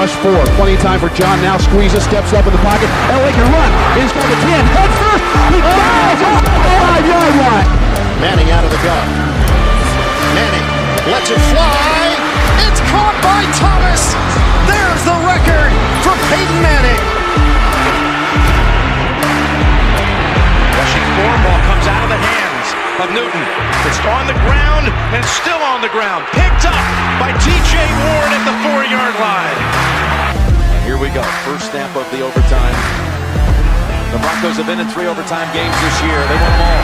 rush 4. Plenty of time for John now. Squeezes, steps up in the pocket. Elway can run. Inside the 10. Head first. He flies off the 5-yard line. Manning out of the gun. Manning lets it fly. It's caught by Thomas. There's the record for Peyton Manning. Rushing 4, ball comes out of the hands of Newton. It's on the ground and still on the ground. Picked up by T.J. Ward at the 4-yard line. Here we go. First snap of the overtime. The Broncos have been in 3 overtime games this year. They won them all.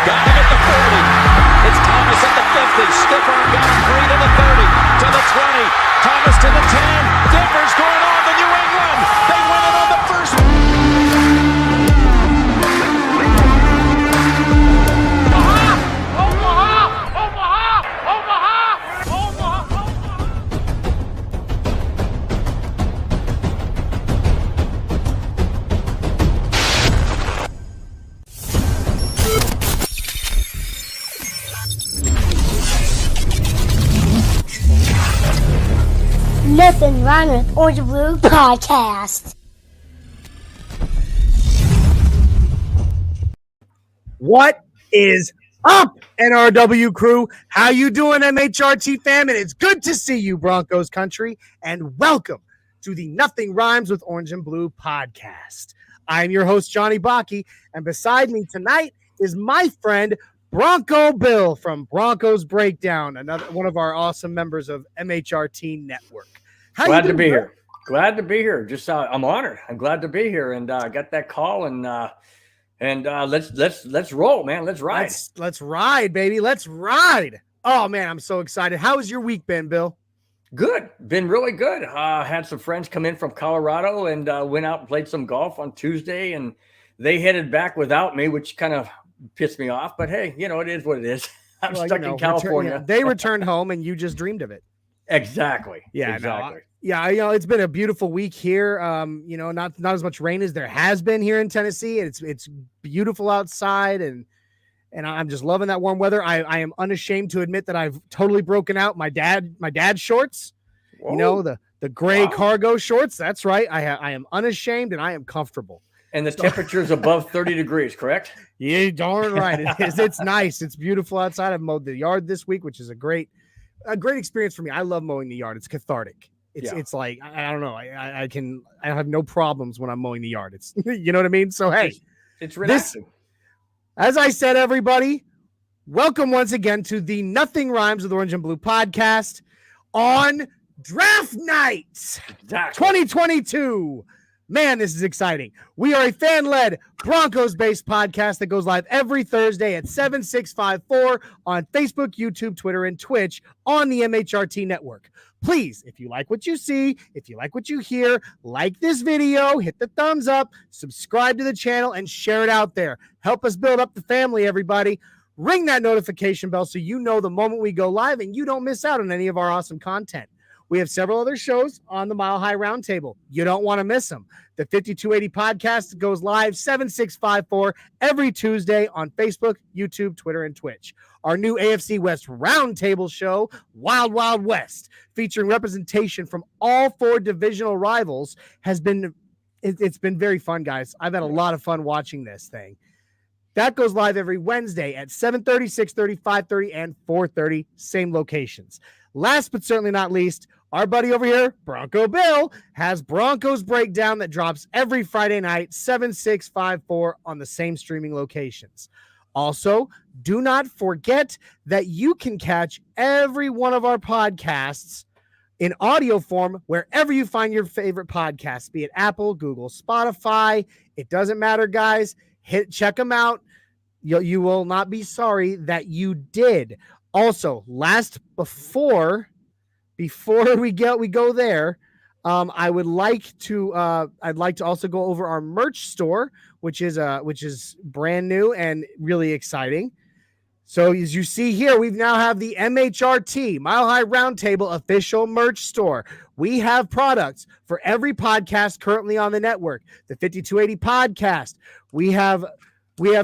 Got him at the 40. It's Thomas at the 50. Stiff arm got him free to the 30. To the 20. Thomas to the 10. Denver's going on to New England. They win it on the first. Nothing wrong with Orange and Blue Podcast. What is up, NRW crew? How you doing, MHRT fam? And it's good to see you, Broncos country, and welcome to the Nothing Rhymes with Orange and Blue Podcast. I'm your host, Johnny Bakke, and beside me tonight is my friend, Bronco Bill from Broncos Breakdown, another one of our awesome members of MHRT Network. Glad to be here. Glad to be here. Just I'm honored. I'm glad to be here, and I got that call, and let's roll, man. Let's ride. Let's ride, baby. Let's ride. Oh man, I'm so excited. How has your week been, Bill? Good. Been really good. Had some friends come in from Colorado and went out and played some golf on Tuesday, and they headed back without me, which kind of pissed me off. But hey, it is what it is. I'm stuck in California. They returned home, and you just dreamed of it. Exactly. Yeah. Exactly. It's been a beautiful week here. Not as much rain as there has been here in Tennessee. It's beautiful outside, and I'm just loving that warm weather. I am unashamed to admit that I've totally broken out my dad's shorts. Whoa. The gray cargo shorts. That's right. I am unashamed, and I am comfortable. And the temperature is above 30 degrees, correct? Yeah, darn right. It is. It's nice. It's beautiful outside. I've mowed the yard this week, which is a great experience for me. I love mowing the yard. It's cathartic. It's like, I don't know. I have no problems when I'm mowing the yard. It's, you know what I mean? So, hey, it's relaxing. As I said, everybody, welcome once again to the Nothing Rhymes with Orange and Blue podcast on draft night 2022. Man, this is exciting. We are a fan-led, Broncos-based podcast that goes live every Thursday at 7654 on Facebook, YouTube, Twitter, and Twitch on the MHRT Network. Please, if you like what you see, if you like what you hear, like this video, hit the thumbs up, subscribe to the channel, and share it out there. Help us build up the family, everybody. Ring that notification bell so you know the moment we go live and you don't miss out on any of our awesome content. We have several other shows on the Mile High Roundtable. You don't want to miss them. The 5280 podcast goes live 7654 every Tuesday on Facebook, YouTube, Twitter, and Twitch. Our new AFC West Roundtable show, Wild Wild West, featuring representation from all 4 divisional rivals, it's been very fun, guys. I've had a lot of fun watching this thing. That goes live every Wednesday at 7:30, 6:30, 5:30, and 4:30, same locations. Last but certainly not least, our buddy over here, Bronco Bill, has Broncos Breakdown that drops every Friday night, 7654 on the same streaming locations. Also, do not forget that you can catch every one of our podcasts in audio form wherever you find your favorite podcasts, be it Apple, Google, Spotify. It doesn't matter, guys. Check them out. You will not be sorry that you did. Also, before we go there, I'd like to also go over our merch store, which is brand new and really exciting. So as you see here, we now have the MHRT Mile High Roundtable official merch store. We have products for every podcast currently on the network. The 5280 podcast. We have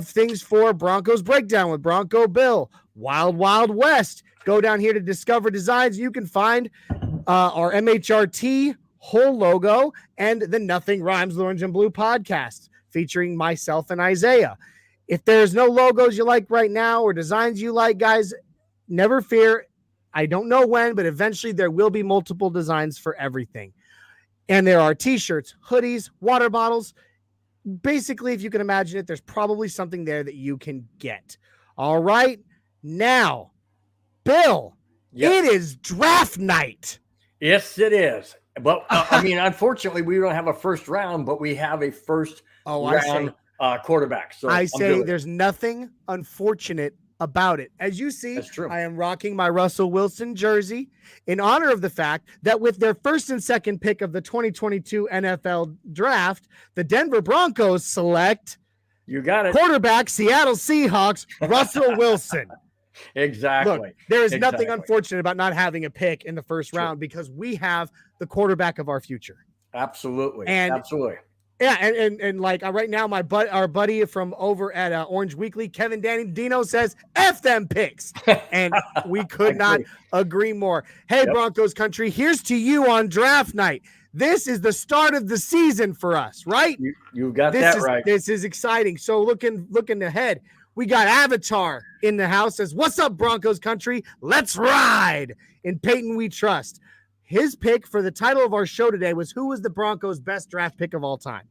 things for Broncos Breakdown with Bronco Bill, Wild Wild West. Go down here to Discover Designs. You can find our MHRT whole logo, and the Nothing Rhymes Orange and Blue podcast featuring myself and Isaiah. If there's no logos you like right now or designs you like, guys, never fear. I don't know when, but eventually there will be multiple designs for everything. And there are t-shirts, hoodies, water bottles. Basically, if you can imagine it, there's probably something there that you can get. All right. Now, Bill, It is draft night. Yes, it is. But I mean, unfortunately, we don't have a first round, but we have a first round quarterback. So I say there's nothing unfortunate about it. As you see, that's true. I am rocking my Russell Wilson jersey in honor of the fact that with their first and second pick of the 2022 NFL draft, the Denver Broncos select quarterback Seattle Seahawks, Russell Wilson. Exactly. Look, there is nothing unfortunate about not having a pick in the first round because we have the quarterback of our future. Absolutely. Absolutely. Yeah, and like right now, our buddy from over at Orange Weekly, Kevin Dino says, F them picks. And we could not agree more. Hey, Broncos country, here's to you on draft night. This is the start of the season for us, right? You got that right. This is exciting. So looking ahead, we got Avatar in the house says, what's up, Broncos country? Let's ride. In Peyton we trust. His pick for the title of our show today was who was the Broncos' best draft pick of all time.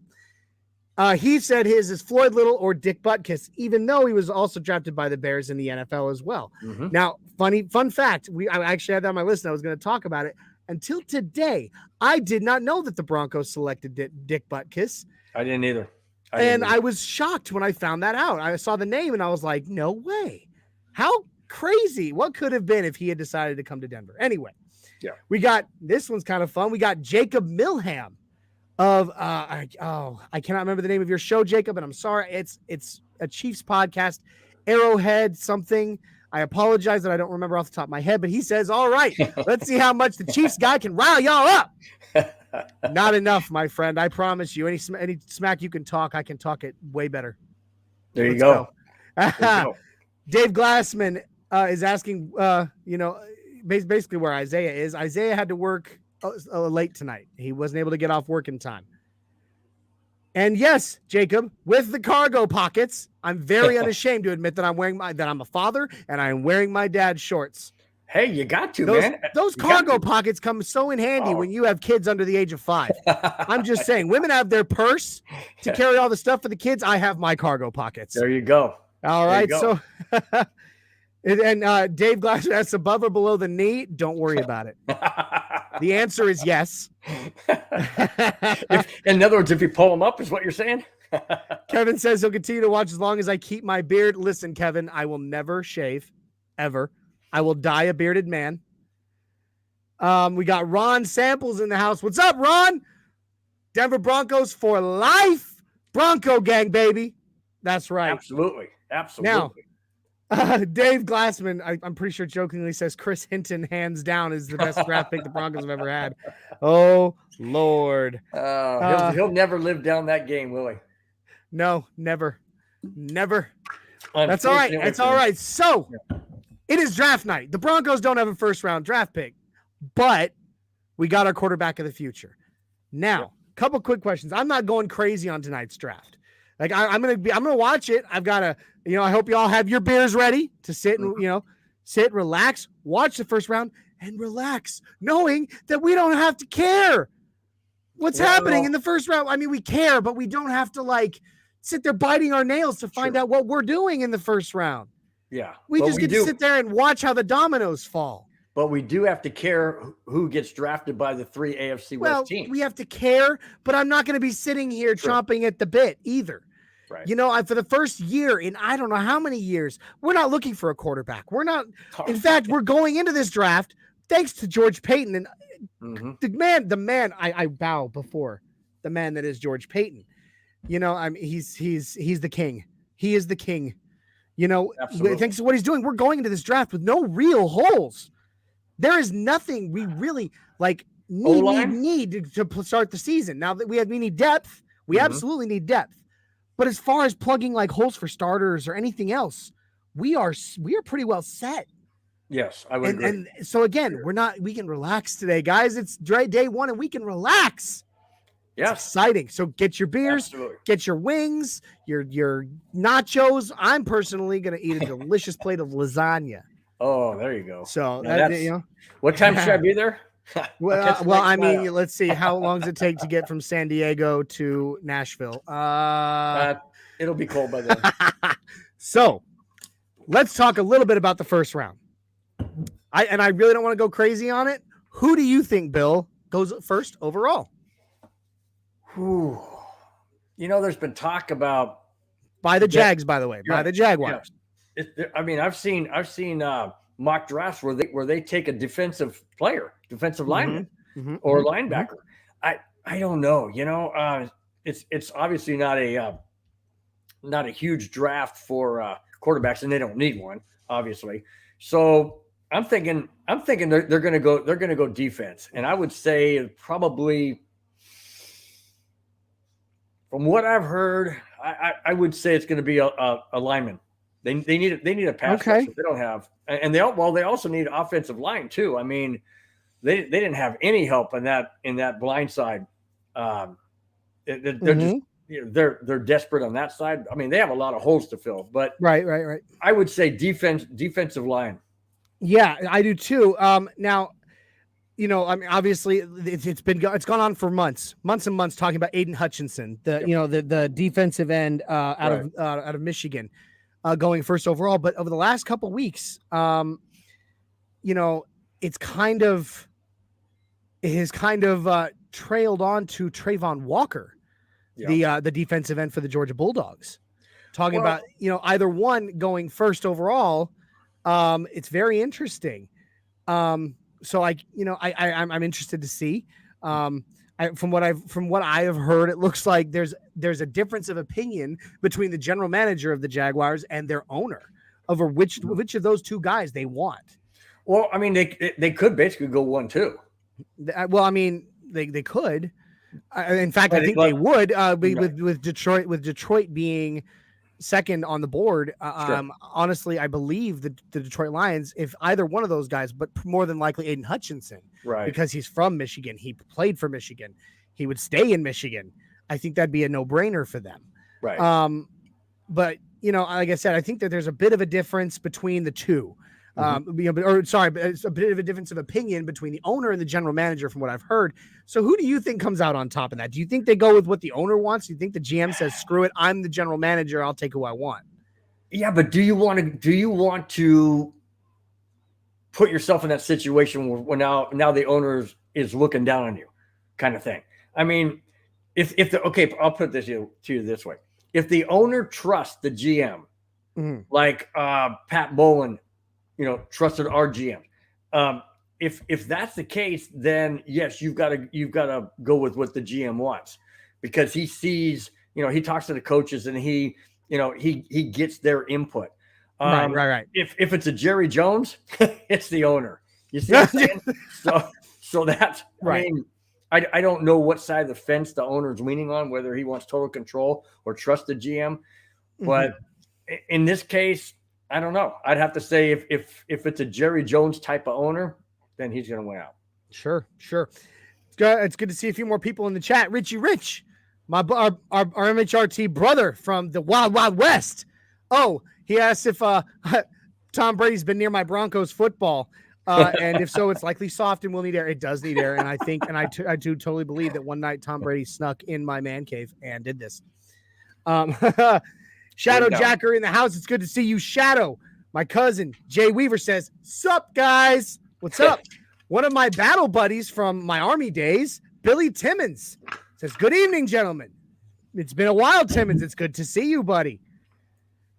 He said his is Floyd Little or Dick Butkus, even though he was also drafted by the Bears in the NFL as well. Mm-hmm. Now, fun fact, I actually had that on my list and I was going to talk about it. Until today, I did not know that the Broncos selected Dick Butkus. I didn't either. I was shocked when I found that out. I saw the name and I was like, no way. How crazy. What could have been if he had decided to come to Denver? Anyway. Yeah, we got this one's kind of fun. We got Jacob Milham of I cannot remember the name of your show, Jacob, and I'm sorry. It's a Chiefs podcast, Arrowhead something. I apologize that I don't remember off the top of my head, but he says, all right, let's see how much the Chiefs guy can rile y'all up. Not enough, my friend. I promise you. Any smack you can talk, I can talk it way better. There you go. Dave Glassman is asking, basically where Isaiah is. Isaiah had to work late tonight. He wasn't able to get off work in time. And yes, Jacob, with the cargo pockets, I'm very unashamed to admit that I'm a father and I'm wearing my dad's shorts. Hey, you got to, man. Those cargo pockets come so in handy when you have kids under the age of 5. I'm just saying, women have their purse to carry all the stuff for the kids. I have my cargo pockets. There you go. All right, so and Dave Glass asks above or below the knee. Don't worry about it. The answer is yes. In other words, if you pull them up, is what you're saying? Kevin says he'll continue to watch as long as I keep my beard. Listen, Kevin, I will never shave, ever. I will die a bearded man. We got Ron Samples in the house. What's up, Ron? Denver Broncos for life. Bronco gang, baby. That's right. Absolutely. Now, Dave Glassman, I'm pretty sure jokingly says Chris Hinton, hands down, is the best draft pick the Broncos have ever had. Oh, Lord. He'll never live down that game, will he? No, never. That's all right. That's all right. So, it is draft night. The Broncos don't have a first-round draft pick, but we got our quarterback of the future. Now, couple quick questions. I'm not going crazy on tonight's draft. Like I'm gonna watch it. I've got to, I hope you all have your beers ready to sit and sit, relax, watch the first round, and relax, knowing that we don't have to care what's happening in the first round. I mean, we care, but we don't have to sit there biting our nails to find out what we're doing in the first round. Yeah, we just get to sit there and watch how the dominoes fall. But we do have to care who gets drafted by the 3 AFC West teams. We have to care, but I'm not going to be sitting here chomping at the bit either. Right. For the first year in I don't know how many years, we're not looking for a quarterback. We're not. In fact, we're going into this draft thanks to George Payton and the man. I bow before the man that is George Payton. He's the king. He is the king. Thanks to what he's doing, we're going into this draft with no real holes. There is nothing we really need to start the season. Now that we need depth, we absolutely need depth. But as far as plugging holes for starters or anything else, we are pretty well set. Yes, I would agree. And so again, we can relax today, guys. It's day one and we can relax. Yes. It's exciting. So get your beers, Absolutely. get your wings, your nachos. I'm personally going to eat a delicious plate of lasagna. Oh, there you go. So what time should I be there? well, I mean, let's see. How long does it take to get from San Diego to Nashville? It'll be cold by then. So let's talk a little bit about the first round. I really don't want to go crazy on it. Who do you think, Bill, goes first overall? Whew. There's been talk about by the Jags, by the way, by the Jaguars. Yeah. I've seen mock drafts where they take a defensive lineman, or linebacker. I don't know. It's obviously not a huge draft for quarterbacks, and they don't need one, obviously. So I'm thinking they're going to go defense, and I would say probably, from what I've heard, I would say it's going to be a lineman. They need a pass rush that they don't have, and they also need offensive line too. I mean, they didn't have any help in that blind side. They're just they're desperate on that side. I mean, they have a lot of holes to fill, but right. I would say defensive line. Yeah, I do too. Now, I mean, obviously it's gone on for months and months talking about Aiden Hutchinson, the defensive end out of Michigan, going first overall. But over the last couple of weeks, it's kind of trailed on to Trayvon Walker, the defensive end for the Georgia Bulldogs. Talking about either one going first overall. It's very interesting. So I'm interested to see. From what I have heard, it looks like there's a difference of opinion between the general manager of the Jaguars and their owner over which of those two guys they want. Well, I mean, they could basically go 1-2. Well, I mean, they could. In fact, I think they would. With Detroit being second on the board. Honestly, I believe the Detroit Lions, if either one of those guys, but more than likely Aiden Hutchinson, because he's from Michigan, he played for Michigan, he would stay in Michigan. I think that'd be a no-brainer for them. Right. But like I said, I think that there's a bit of a difference between the two. But it's a bit of a difference of opinion between the owner and the general manager, from what I've heard. So who do you think comes out on top of that? Do you think they go with what the owner wants? Do you think the GM says, screw it, I'm the general manager, I'll take who I want? Yeah, but do you want to put yourself in that situation where now the owner is looking down on you, kind of thing? I mean, I'll put this to you this way. If the owner trusts the GM, like Pat Bowlen, trusted our GM. If that's the case, then yes, you've got to go with what the GM wants, because he sees, he talks to the coaches and he gets their input. Right. If it's a Jerry Jones, it's the owner. You see what I'm saying? So that's right. I mean, I don't know what side of the fence the owner's leaning on, whether he wants total control or trust the GM. But in this case, I don't know. I'd have to say if it's a Jerry Jones type of owner, then he's going to win out. Sure. It's good to see a few more people in the chat. Richie Rich, our MHRT brother from the Wild Wild West. Oh, he asked if Tom Brady's been near my Broncos football, and if so, it's likely soft and will need air. It does need air, and I think, and I do totally believe that one night Tom Brady snuck in my man cave and did this. Shadow Jacker in the house. It's good to see you, Shadow. My cousin Jay Weaver says, "Sup, guys? What's up?" One of my battle buddies from my Army days, Billy Timmons, says, "Good evening, gentlemen. It's been a while, Timmons. It's good to see you, buddy."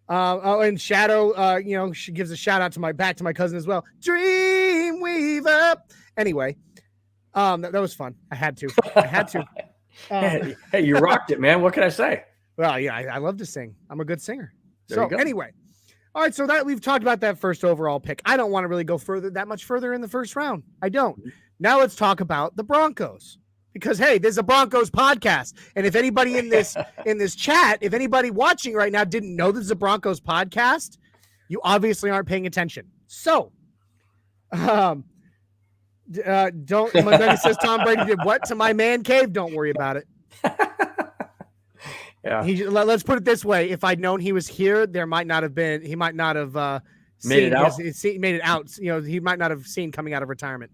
And Shadow, she gives a shout out to my cousin as well. Dreamweaver. Anyway, that was fun. I had to. Hey, you rocked it, man. What can I say? Well, yeah, I love to sing. I'm a good singer. So anyway, all right. So that we've talked about that first overall pick. I don't want to really go that much further in the first round. I don't. Now let's talk about the Broncos, because hey, this is a Broncos podcast, and if anybody in this chat, if anybody watching right now didn't know this is a Broncos podcast, you obviously aren't paying attention. So Don't. Nugget says Tom Brady did what to my man cave? Don't worry about it. Yeah. Let's put it this way: if I'd known he was here, there might not have been. He might not have Made it out. Made it out. You know, he might not have seen coming out of retirement.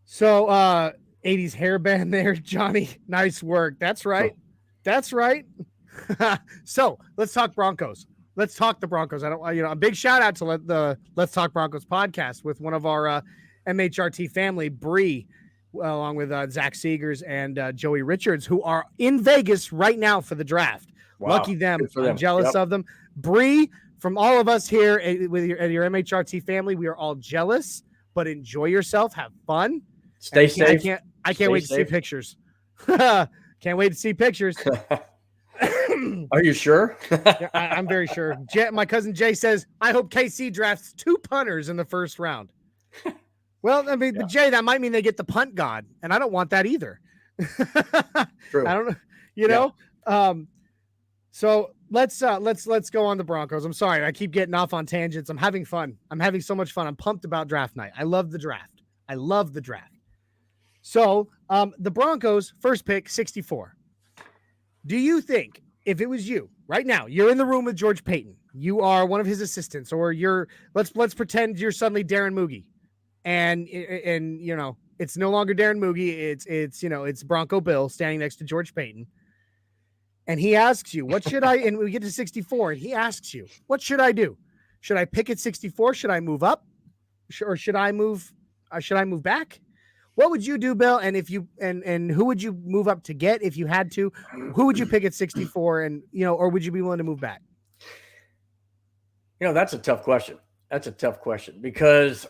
So, 80s hairband there, Johnny. Nice work. That's right. That's right. So let's talk Broncos. Let's talk the Broncos. A big shout out to the Let's Talk Broncos podcast with one of our MHRT family, Bree, along with Zach Seegers and Joey Richards, who are in Vegas right now for the draft. Wow. Lucky them. them. I'm jealous of them. Bree, from all of us here with your MHRT family, we are all jealous, but enjoy yourself. Have fun. Stay safe. I can't wait to see pictures. Can't wait to see pictures. Are you sure? Yeah, I'm very sure. My cousin Jay says, I hope KC drafts 2 punters in the first round. Well, I mean, Jay, that might mean they get the punt god, and I don't want that either. True. I don't know, so let's go on the Broncos. I'm sorry, I keep getting off on tangents. I'm having fun. I'm having so much fun. I'm pumped about draft night. I love the draft. So, the Broncos first pick 64. Do you think if it was you right now, you're in the room with George Payton, you are one of his assistants, or let's pretend you're suddenly Darren Moogie, and it's no longer Darren Moogie, it's Bronco Bill standing next to George Payton, and he asks you, what should I? And we get to 64, and he asks you, what should I do? Should I pick at 64? Should I move up, or should I move back? What would you do, Bill? And if you and who would you move up to get if you had to? Who would you pick at 64? And or would you be willing to move back? That's a tough question. Because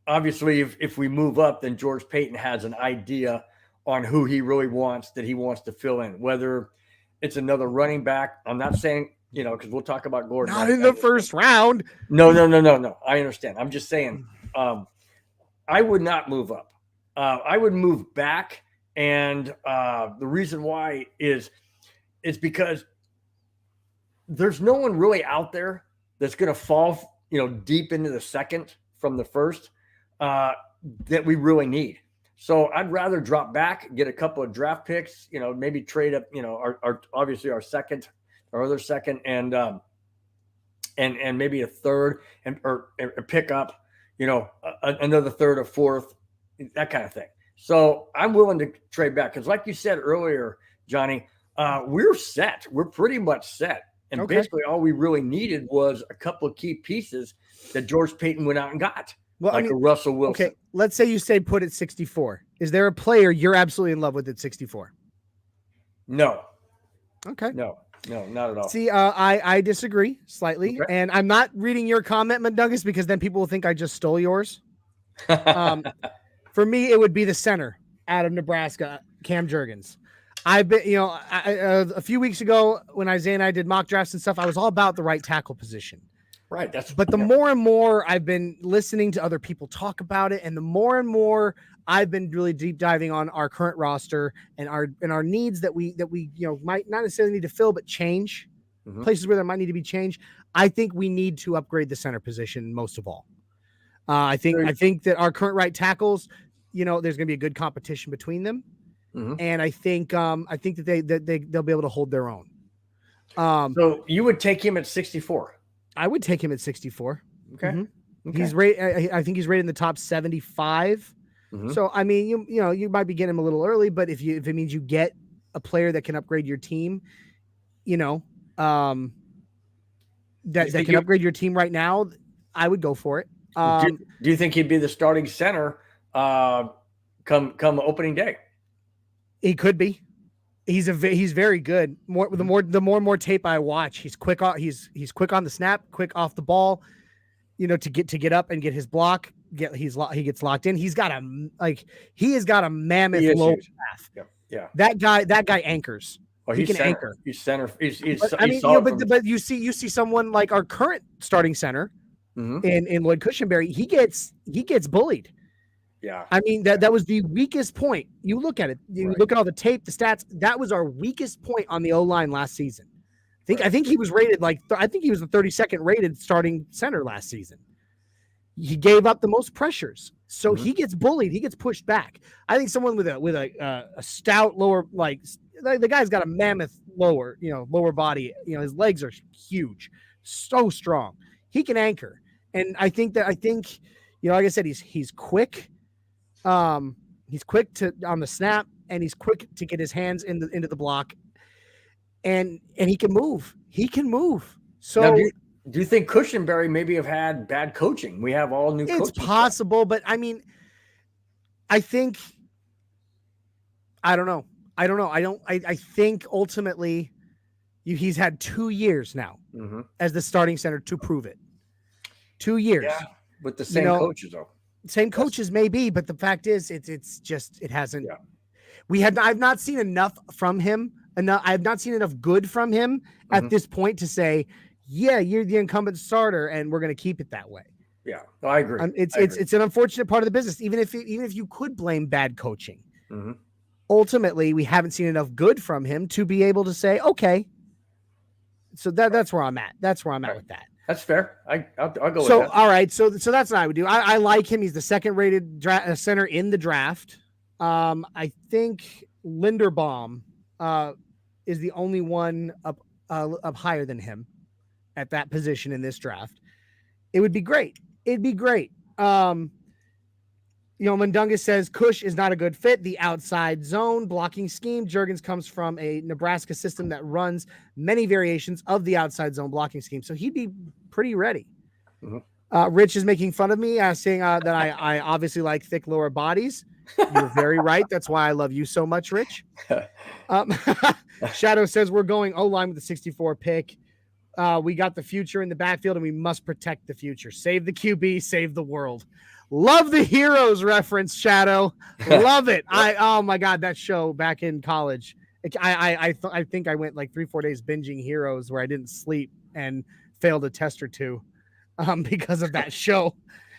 obviously, if we move up, then George Payton has an idea on who he really wants that he wants to fill in. Whether it's another running back, I'm not saying because we'll talk about Gordon. Not in the first round. No. I understand. I'm just saying. I would not move up. I would move back, and the reason why is because there's no one really out there that's going to fall, deep into the second from the first that we really need. So I'd rather drop back, get a couple of draft picks, maybe trade up, our obviously our other second, and maybe a third, or pick up. Another third or fourth, that kind of thing. So I'm willing to trade back because, like you said earlier, Johnny, we're set. We're pretty much set. And basically all we really needed was a couple of key pieces that George Payton went out and got, a Russell Wilson. Okay, let's say you stay put at 64. Is there a player you're absolutely in love with at 64? No. Okay. No, not at all. See, I disagree slightly, and I'm not reading your comment, McNuggets, because then people will think I just stole yours. For me, it would be the center out of Nebraska, Cam Jurgens. I've been, a few weeks ago when Isaiah and I did mock drafts and stuff, I was all about the right tackle position. Right. But the more and more I've been listening to other people talk about it, and the more and more I've been really deep diving on our current roster and our needs that we might not necessarily need to fill, but change places where there might need to be change. I think we need to upgrade the center position most of all. I think that our current right tackles, there's going to be a good competition between them, and I think that they'll be able to hold their own. So you would take him at 64. I would take him at 64. Okay. Mm-hmm. Okay. He's rated. I think he's rated in the top 75. So I mean, you might be getting him a little early, but if it means you get a player that can upgrade your team, that can upgrade your team right now, I would go for it. Do you think he'd be the starting center come opening day? He could be. He's very good. The more and more tape I watch, he's quick. He's quick on the snap, quick off the ball. To get up and get his block. He gets locked in. He has got a mammoth low path. Yeah. That guy anchors. Oh, he can center. anchor. He's center. But you see someone like our current starting center in Lloyd Cushenberry. He gets bullied. Yeah. I mean, that was the weakest point. You look at it, look at all the tape, the stats. That was our weakest point on the O-line last season. I think he was rated I think he was the 32nd rated starting center last season. he gave up the most pressures. So he gets bullied. He gets pushed back. I think someone with a stout lower, like the guy's got a mammoth lower body. His legs are huge, so strong. He can anchor. And I think, like I said, he's quick. He's quick on the snap, and he's quick to get his hands into the block. And he can move. So now, do you think Cushenberry maybe have had bad coaching? We have all new coaching. It's possible, but I mean, I think I don't know. I think ultimately he's had 2 years now as the starting center to prove it. 2 years. Yeah, with the same coaches though. Same coaches maybe, but the fact is it hasn't. Yeah. I've not seen enough from him. I've not seen enough good from him at this point to say, yeah, you're the incumbent starter and we're going to keep it that way. Yeah, I agree. It's an unfortunate part of the business. Even if you could blame bad coaching, ultimately we haven't seen enough good from him to be able to say, okay. So that's where I'm at. That's where I'm at with that. That's fair. I'll go with that. So, all right. So that's what I would do. I like him. He's the second rated center in the draft. I think Linderbaum is the only one up higher than him at that position in this draft. It would be great. It'd be great. Mundungus says Cush is not a good fit. The outside zone blocking scheme. Juergens comes from a Nebraska system that runs many variations of the outside zone blocking scheme. So he'd be pretty ready. Rich is making fun of me, saying that I obviously like thick lower bodies. You're very right. That's why I love you so much, Rich. Shadow says we're going O-line with the 64 pick. We got the future in the backfield, and we must protect the future. Save the QB, save the world. Love the Heroes reference, Shadow. Love it. Oh my God, that show back in college. I think I went like 3-4 days binging Heroes where I didn't sleep and failed a test or two because of that show.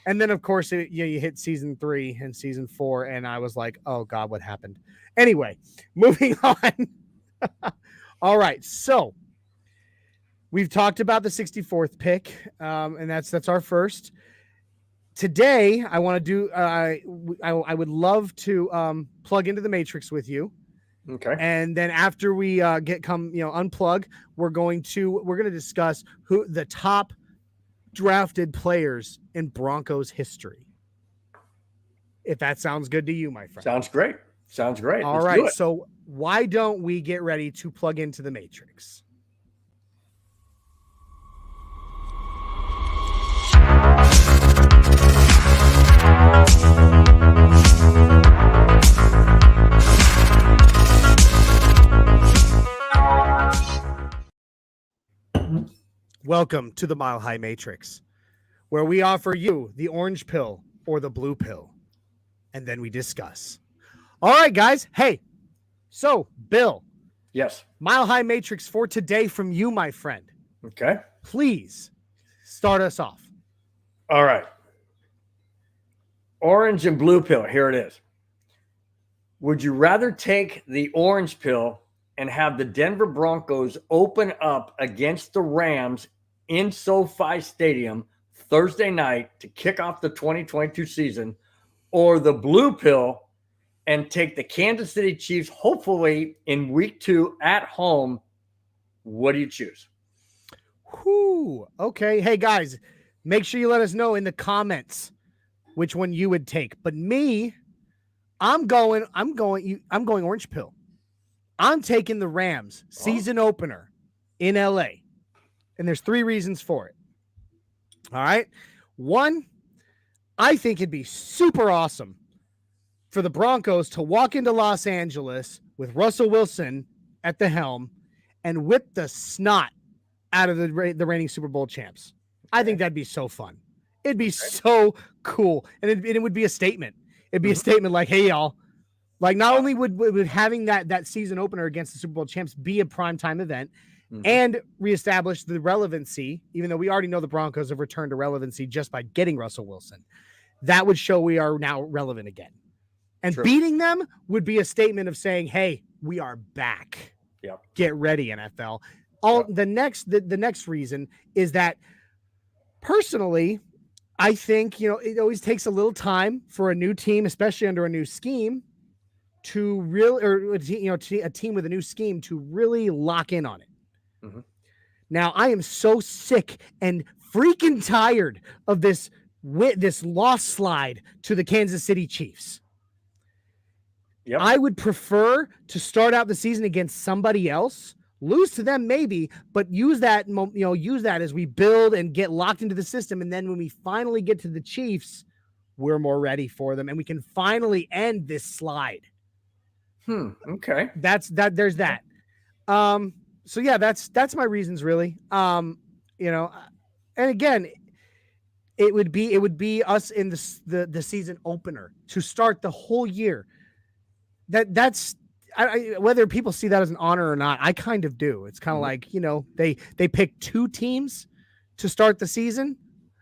And then of course you hit season 3 and season 4, and I was like, oh God, what happened? Anyway, moving on. All right, so we've talked about the 64th pick, and that's our first. Today, I want to do. I would love to plug into the Matrix with you. Okay. And then after we unplug, we're going to discuss who the top drafted players in Broncos history. If that sounds good to you, my friend. Sounds great. All Let's right. So why don't we get ready to plug into the Matrix? Welcome to the Mile High Matrix, where we offer you the orange pill or the blue pill, and then we discuss. All right, guys. Hey, so Bill. Yes. Mile High Matrix for today from you, my friend. Okay. Please start us off. All right. Orange and blue pill. Here it is. Would you rather take the orange pill and have the Denver Broncos open up against the Rams in SoFi Stadium Thursday night to kick off the 2022 season, or the blue pill and take the Kansas City Chiefs hopefully in week 2 at home? What do you choose? Whew. Okay. Hey, guys, make sure you let us know in the comments which one you would take. But me, I'm going orange pill. I'm taking the Rams season opener in LA. And there's 3 reasons for it. All right. 1, I think it'd be super awesome for the Broncos to walk into Los Angeles with Russell Wilson at the helm and whip the snot out of the reigning Super Bowl champs. I think that'd be so fun. It'd be so cool. And it would be a statement. It'd be a statement like, hey, y'all. Like, not only would having that season opener against the Super Bowl champs be a primetime event and reestablish the relevancy, even though we already know the Broncos have returned to relevancy just by getting Russell Wilson, that would show we are now relevant again. And beating them would be a statement of saying, hey, we are back. Yep. Get ready, NFL. The next reason is that personally, I think, it always takes a little time for a new team, especially under a new scheme, to really, or, a team with a new scheme to really lock in on it. Mm-hmm. Now, I am so sick and freaking tired of this loss slide to the Kansas City Chiefs. Yep. I would prefer to start out the season against somebody else, lose to them maybe, but use that as we build and get locked into the system. And then when we finally get to the Chiefs, we're more ready for them and we can finally end this slide. Okay. There's that. So yeah, that's my reasons really. And again, it would be us in the season opener to start the whole year. That's whether people see that as an honor or not, I kind of do. It's kind of like, they pick two teams to start the season,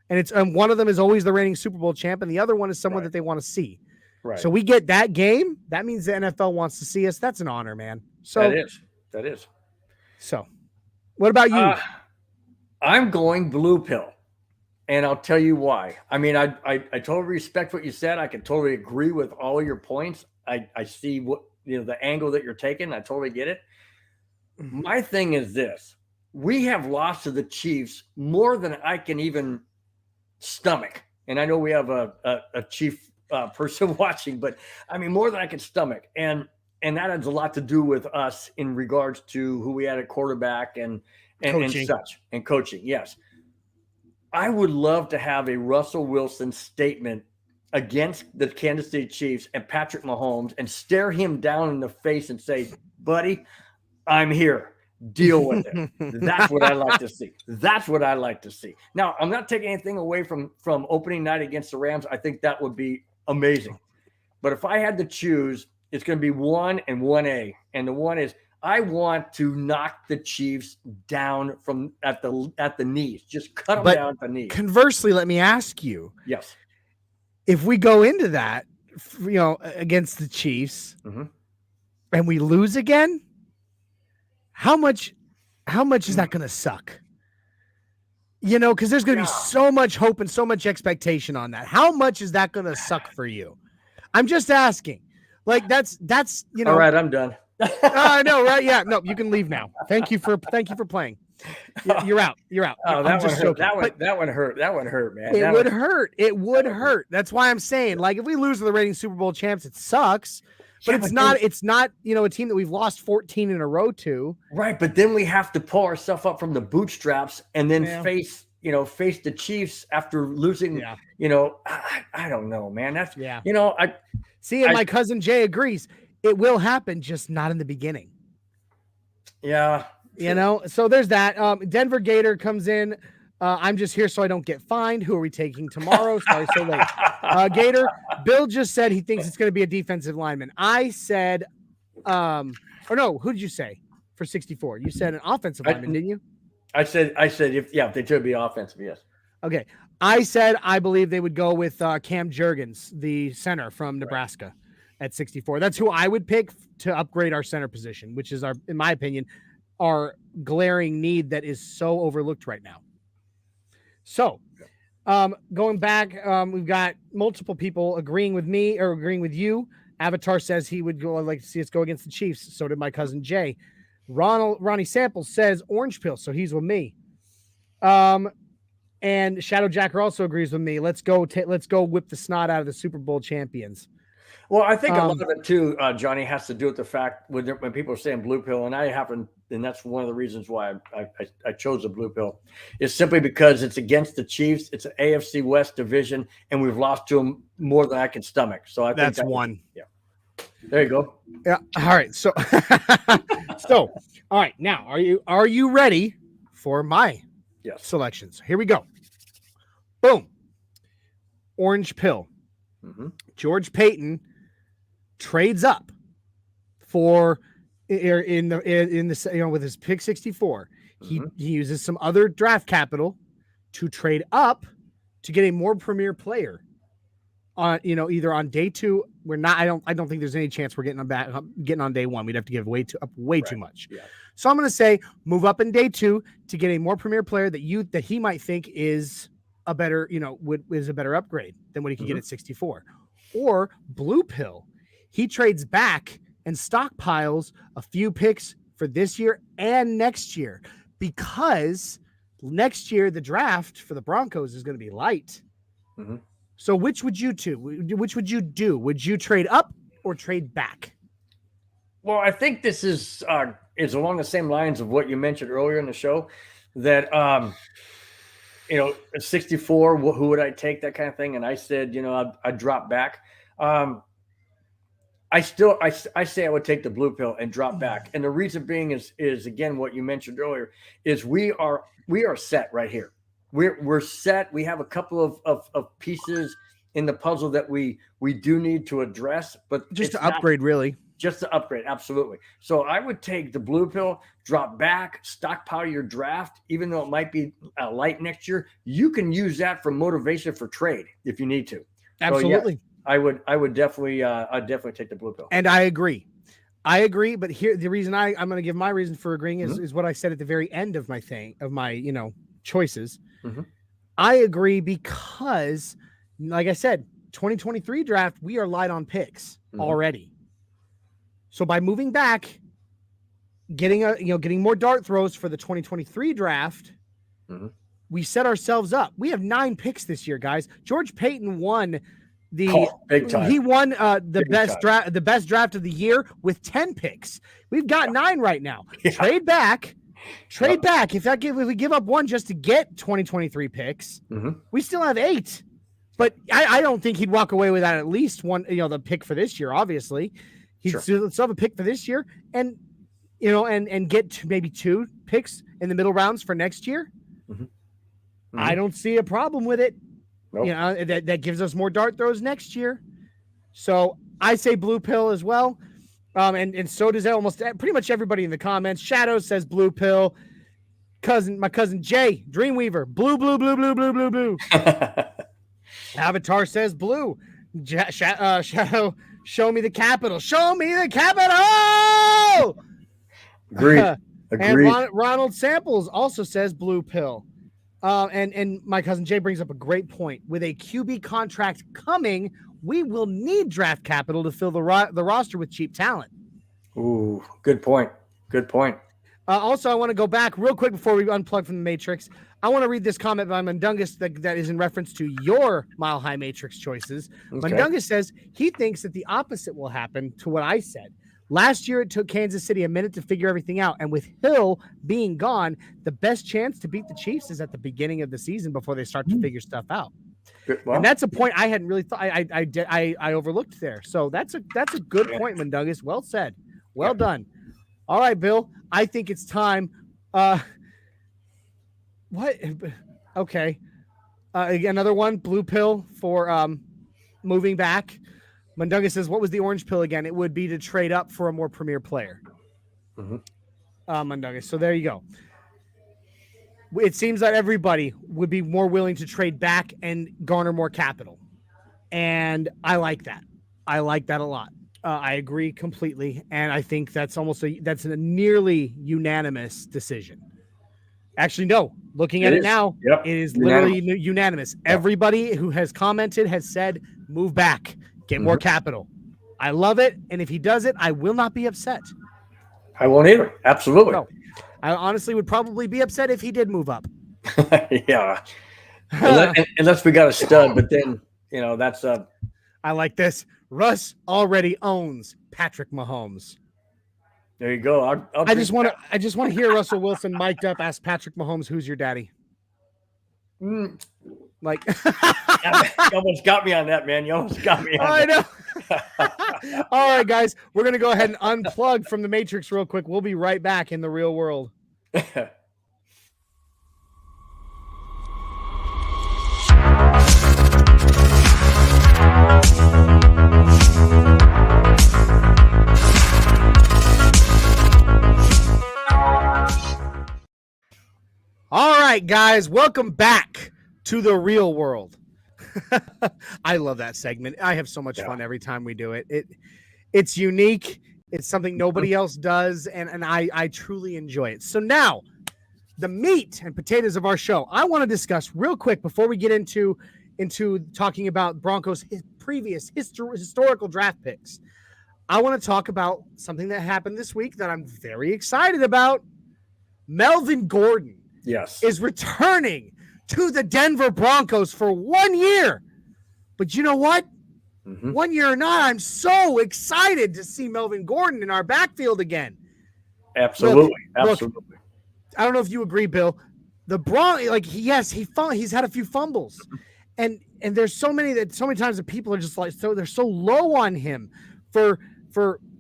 and one of them is always the reigning Super Bowl champ, and the other one is someone that they want to see. Right. So we get that game. That means the NFL wants to see us. That's an honor, man. So that is. So, what about you? I'm going blue pill, and I'll tell you why. I mean, I totally respect what you said. I can totally agree with all your points. I see what the angle that you're taking. I totally get it. My thing is this: we have lost to the Chiefs more than I can even stomach, and I know we have a Chief person watching, but I mean more than I can stomach, and that has a lot to do with us in regards to who we had at quarterback and such, and coaching. Yes. I would love to have a Russell Wilson statement against the Kansas City Chiefs and Patrick Mahomes and stare him down in the face and say, buddy, I'm here. Deal with it. That's what I like to see. That's what I like to see. Now, I'm not taking anything away from opening night against the Rams. I think that would be amazing. But if I had to choose, it's going to be 1 and 1A. And the one is I want to knock the Chiefs down from at the knees. Just cut them down at the knees. Conversely, let me ask you. Yes. If we go into that, against the Chiefs and we lose again, how much is that going to suck? Because there's going to be so much hope and so much expectation on that. How much is that going to suck for you? I'm just asking. Like that's All right, I'm done. I know, right? Yeah, no, you can leave now. Thank you for playing. You're out. Oh, that one hurt. That one hurt. That one hurt, man. It would hurt. That's why I'm saying, like, if we lose to the reigning Super Bowl champs, it sucks. But it's not a team that we've lost 14 in a row to. Right, but then we have to pull ourselves up from the bootstraps and then face the Chiefs after losing. I don't know, man. That's I see. And my cousin Jay agrees. It will happen, just not in the beginning. Yeah. So there's that. Denver Gator comes in. I'm just here so I don't get fined. Who are we taking tomorrow? Sorry, so late. Gator, Bill just said he thinks it's going to be a defensive lineman. I said, or no, who did you say for 64? You said an offensive lineman, didn't you? I said if they should be offensive, yes. Okay. I said I believe they would go with Cam Jurgens, the center from Nebraska at 64. That's who I would pick to upgrade our center position, which is in my opinion, our glaring need that is so overlooked right now. So, going back, we've got multiple people agreeing with me or agreeing with you. Avatar says he would like to see us go against the Chiefs. So did my cousin Jay. Ronnie Samples says orange pill, so he's with me. And Shadow Jacker also agrees with me. Let's go whip the snot out of the Super Bowl champions. Well, I think a lot of it too, Johnny, has to do with the fact when people are saying blue pill, and that's one of the reasons why I chose the blue pill, is simply because it's against the Chiefs. It's an AFC West division, and we've lost to them more than I can stomach. So I think that's one. Yeah. There you go. Yeah. All right. So, all right. Now, are you ready for my selections? Here we go. Boom. Orange pill. George Payton trades up for in the with his pick 64. He uses some other draft capital to trade up to get a more premier player on either on day 2. I don't think there's any chance we're getting on day 1. We'd have to give way too much. Yeah. So I'm going to say move up in day 2 to get a more premier player that he might think is a better, is a better upgrade than what he could get at 64. Or blue pill, he trades back and stockpiles a few picks for this year and next year, because next year the draft for the Broncos is going to be light. So which would you do? Would you trade up or trade back? Well, I think this is along the same lines of what you mentioned earlier in the show, that at 64, who would I take, that kind of thing. And I said, I'd drop back. I say I would take the blue pill and drop back. And the reason being is again, what you mentioned earlier, is we are set right here. We're set. We have a couple of pieces in the puzzle that we do need to address, but just to upgrade, really. Just to upgrade, absolutely. So I would take the blue pill, drop back, stockpile your draft, even though it might be light next year. You can use that for motivation for trade if you need to. Absolutely. So, yeah, I would definitely take the blue pill. And I agree. But here, the reason I'm going to give my reason for agreeing is what I said at the very end of my choices. I agree because, like I said, 2023 draft, we are light on picks already. So by moving back, getting more dart throws for the 2023 draft, we set ourselves up. We have 9 picks this year, guys. George Payton won big time. He won the best draft of the year with 10 picks. We've got 9 right now. Yeah. Trade back. If we give up 1 just to get 2023 picks, we still have 8. But I don't think he'd walk away without at least 1, the pick for this year, obviously. He'd still have a pick for this year and get maybe 2 picks in the middle rounds for next year. I don't see a problem with it. Nope. That gives us more dart throws next year. So I say blue pill as well. And so does almost pretty much everybody in the comments. Shadow says blue pill. My cousin Jay, Dreamweaver, blue. Avatar says blue. Shadow, show me the capital. Show me the capital. Agreed. And Ronald Samples also says blue pill. And my cousin Jay brings up a great point. With a QB contract coming, we will need draft capital to fill the roster with cheap talent. Ooh, good point. Also, I want to go back real quick before we unplug from the Matrix. I want to read this comment by Mundungus that is in reference to your Mile High Matrix choices. Okay. Mundungus says he thinks that the opposite will happen to what I said. Last year, it took Kansas City a minute to figure everything out. And with Hill being gone, the best chance to beat the Chiefs is at the beginning of the season before they start to figure stuff out. Well, and that's a point I hadn't really thought. I overlooked there. So that's a good point, Mundungus. Well said. Well done. All right, Bill. I think it's time. What? Okay. Another one, blue pill for moving back. Mundungus says, what was the orange pill again? It would be to trade up for a more premier player. Mundungus. So there you go. It seems that everybody would be more willing to trade back and garner more capital. And I like that. I like that a lot. I agree completely. And I think that's a nearly unanimous decision. Actually, no. Looking at it now, it is literally unanimous. Everybody who has commented has said, move back. Get more capital. I love it. And if he does it, I will not be upset. I won't either. Absolutely. No. I honestly would probably be upset if he did move up. Yeah. Unless we got a stud, but then, that's I like this. Russ already owns Patrick Mahomes. There you go. I just want to hear Russell Wilson mic'd up ask Patrick Mahomes, who's your daddy? Like, you almost got me on that, man. You almost got me on I know. All right, guys, we're going to go ahead and unplug from the Matrix real quick. We'll be right back in the real world. All right, guys, welcome back to the real world. I love that segment. I have so much fun every time we do it. It's unique. It's something nobody else does, and I truly enjoy it. So now, the meat and potatoes of our show, I want to discuss real quick before we get into talking about Broncos' previous historical draft picks. I want to talk about something that happened this week that I'm very excited about. Melvin Gordon is returning to the Denver Broncos for 1 year. But you know what? 1 year or not, I'm so excited to see Melvin Gordon in our backfield again. Absolutely. Look, I don't know if you agree, Bill. The he's had a few fumbles, and there's so many times that people are just like, so they're so low on him for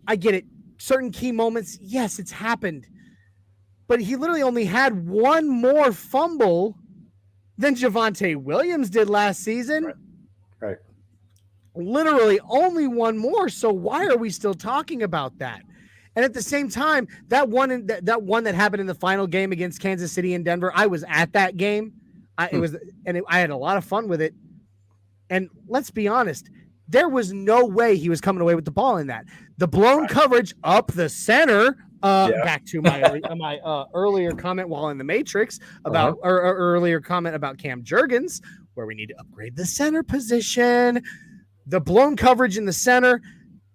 I get it, certain key moments. Yes, it's happened, but he literally only had one more fumble than Javonte Williams did last season. Right. Literally only one more. So why are we still talking about that? And at the same time, that one that happened in the final game against Kansas City and Denver, I was at that game. I had a lot of fun with it. And let's be honest, there was no way he was coming away with the ball in that. The blown coverage up the center. Back to my earlier comment while in the Matrix about or earlier comment about Cam Jurgens, where we need to upgrade the center position. The blown coverage in the center,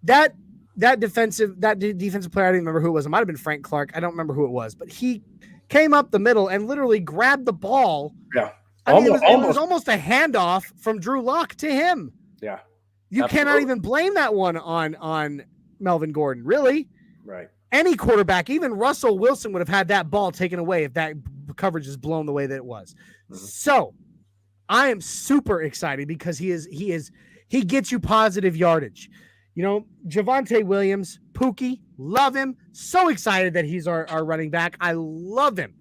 that defensive player, I don't remember who it was. It might have been Frank Clark. I don't remember who it was, but he came up the middle and literally grabbed the ball. Yeah. It was almost a handoff from Drew Lock to him. Yeah. You cannot even blame that one on Melvin Gordon, really. Right. Any quarterback, even Russell Wilson, would have had that ball taken away if that coverage is blown the way that it was. So I am super excited because he gets you positive yardage. You know, Javonte Williams, Pookie, love him. So excited that he's our running back. I love him.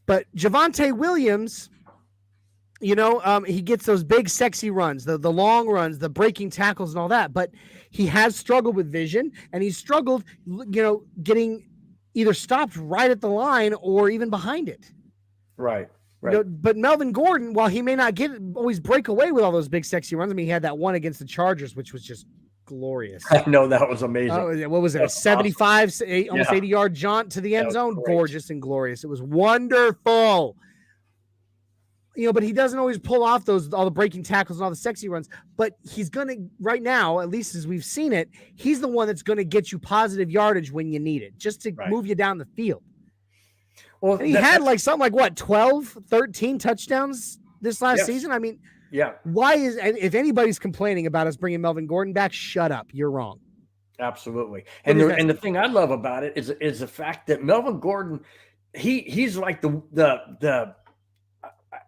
But Javonte Williams, you know, he gets those big, sexy runs, the long runs, the breaking tackles and all that. But he has struggled with vision, and he's struggled, you know, getting either stopped right at the line or even behind it. Right. You know, but Melvin Gordon, while he may not always break away with all those big, sexy runs, I mean, he had that one against the Chargers, which was just glorious. I know, that was amazing. What was it? A 75, awesome. Almost 80-yard jaunt to the end zone. Gorgeous and glorious. It was wonderful. You know, but he doesn't always pull off all the breaking tackles and all the sexy runs. But he's going to, right now, at least as we've seen it, he's the one that's going to get you positive yardage when you need it, just to move you down the field. Well, and he had something like 12, 13 touchdowns this last season. I mean, why if anybody's complaining about us bringing Melvin Gordon back, shut up. You're wrong. Absolutely. And the thing I love about it is the fact that Melvin Gordon, he's like the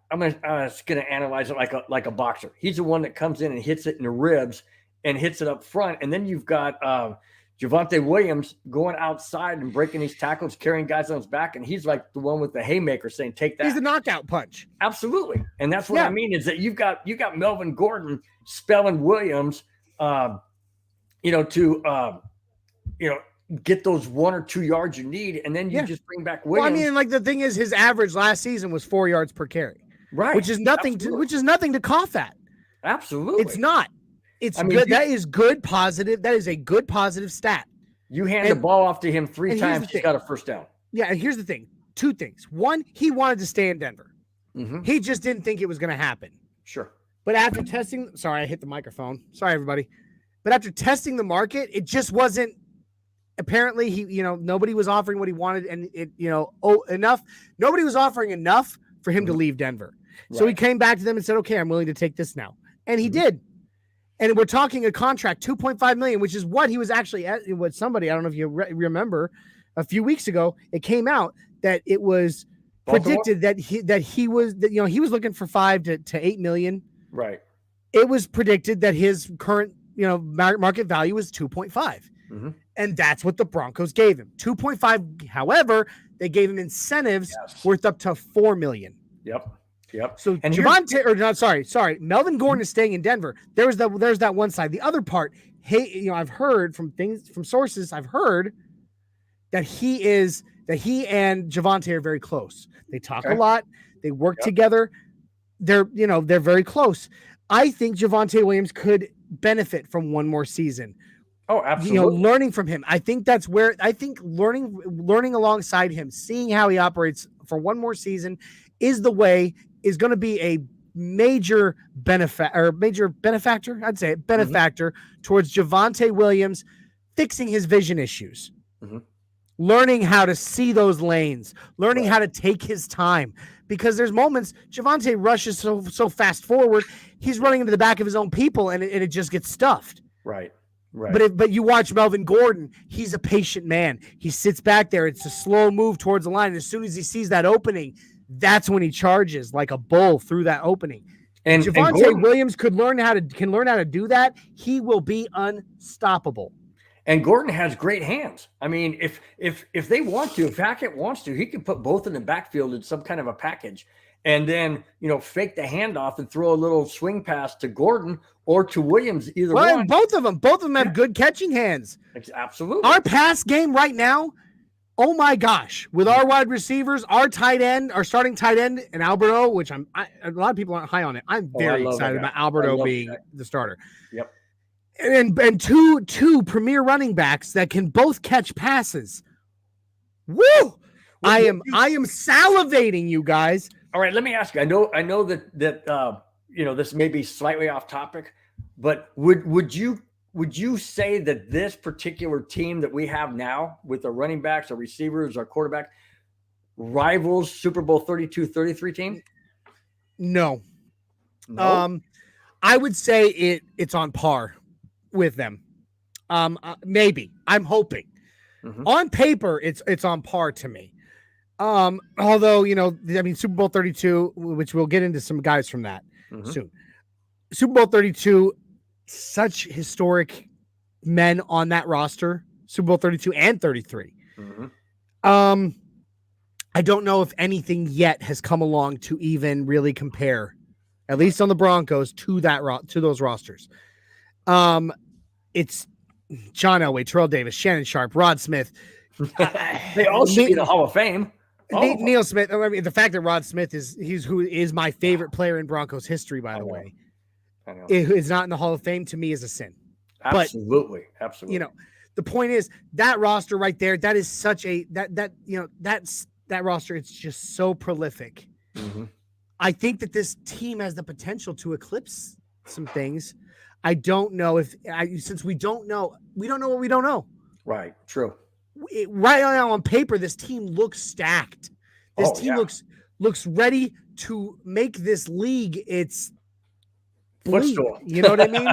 I'm gonna analyze it like a boxer. He's the one that comes in and hits it in the ribs and hits it up front, and then you've got Javonte Williams going outside and breaking these tackles, carrying guys on his back, and he's like the one with the haymaker saying, "Take that." He's the knockout punch. Absolutely, and that's what I mean is that you got Melvin Gordon spelling Williams, to get those 1 or 2 yards you need, and then you just bring back Williams. Well, I mean, like the thing is, his average last season was 4 yards per carry, right? Which is nothing to cough at. Absolutely, it's not. It's good. That is good, positive. That is a good, positive stat. You hand the ball off to him 3 times, he's got a first down. Yeah, and here's the thing. 2 things. One, he wanted to stay in Denver. Mm-hmm. He just didn't think it was going to happen. Sure. But after testing, sorry, I hit the microphone. Sorry, everybody. But after testing the market, it just wasn't, apparently, nobody was offering what he wanted, and enough. Nobody was offering enough for him to leave Denver. Right. So he came back to them and said, okay, I'm willing to take this now. And he did. And we're talking a contract, $2.5 million, which is what he was actually at. What somebody, I don't know if you remember, a few weeks ago, it came out that it was predicted that he was looking for $5 to $8 million. Right. It was predicted that his current market value was 2.5, and that's what the Broncos gave him, 2.5. However, they gave him incentives worth up to $4 million. Yep. So Melvin Gordon is staying in Denver. There's that one side. The other part, I've heard from sources. I've heard that he and Javonte are very close. They talk a lot. They work together. They're very close. I think Javonte Williams could benefit from one more season. Oh, absolutely. Learning from him. I think that's where learning alongside him, seeing how he operates for one more season is going to be a major benefactor. I'd say benefactor towards Javonte Williams fixing his vision issues, learning how to see those lanes, learning how to take his time, because there's moments Javonte rushes so fast forward, he's running into the back of his own people and it just gets stuffed. Right. Right. But you watch Melvin Gordon, he's a patient man. He sits back there. It's a slow move towards the line. And as soon as he sees that opening, that's when he charges like a bull through that opening. And Javonte Williams can learn how to do that. He will be unstoppable. And Gordon has great hands. I mean, if they want to, if Hackett wants to, he can put both in the backfield in some kind of a package, and then fake the handoff and throw a little swing pass to Gordon or to Williams. Either one. Both of them have good catching hands. Absolutely. Our pass game right now, oh my gosh! With our wide receivers, our tight end, our starting tight end, and Alberto, which a lot of people aren't high on it. I'm very excited about Alberto being the starter. Yep. And two premier running backs that can both catch passes. Woo! I am salivating, you guys. All right, let me ask you. I know that this may be slightly off topic, but would you say that this particular team that we have now with our running backs, our receivers, our quarterback rivals Super Bowl 32-33 team? No. I would say it's on par with them. Maybe. I'm hoping. On paper, it's on par to me. Although, Super Bowl 32, which we'll get into some guys from that soon. Super Bowl 32, such historic men on that roster, Super Bowl 32 and 33. I don't know if anything yet has come along to even really compare, at least on the Broncos, to those rosters. It's John Elway, Terrell Davis, Shannon Sharp, Rod Smith. They all should be in the Hall of Fame. Neil Smith. I mean, the fact that Rod Smith is my favorite player in Broncos history, by the way, is not in the Hall of Fame, to me is a sin. Absolutely. The point is that roster right there. That is such that roster. It's just so prolific. I think that this team has the potential to eclipse some things. I don't know since we don't know what we don't know. Right. True. Right now on paper, this team looks stacked. This team looks ready to make this league its footstool. You know what I mean?